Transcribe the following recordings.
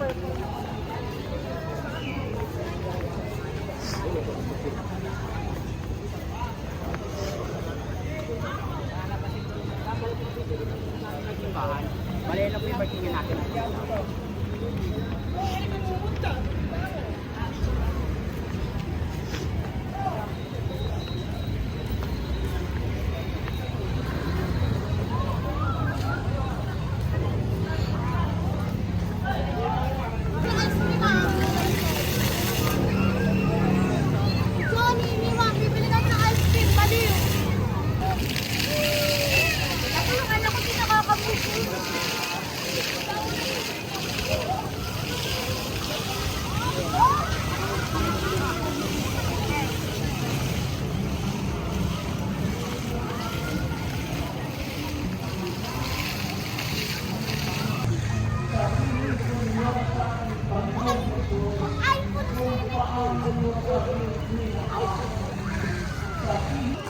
Mali na po yung parking natin.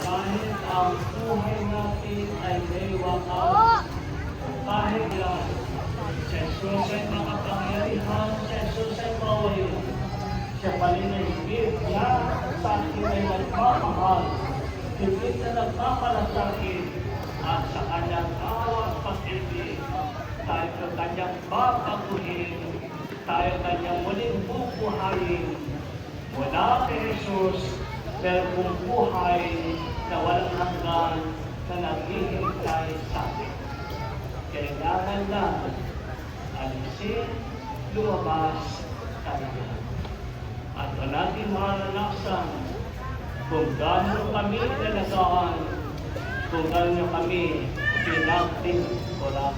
Kahit ang buhay natin ay may wakas, kahit lang, si Jesus ay makapangyarihan, si Jesus ay mawayo. Siya palinahigit niya sa akin ay nagmamahal, higit na nagmamalasakit, at sa kanyang awat pag-ibig, tayo sa kanyang babaguhin, tayo kanyang muling bubuhayin. Mula kay Jesus, meron buhay na walang hanggan na naghihintay sa atin. Kailangan lang alisin, lumabas, tayo. At natin maranasan kung gaano kami nalagaan, kung gaano kami pinagtinulan.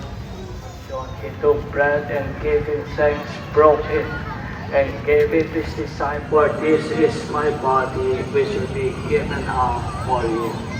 John, he took bread and gave him thanks, broke it, and gave it to his disciples. This is my body, which will be given out for you.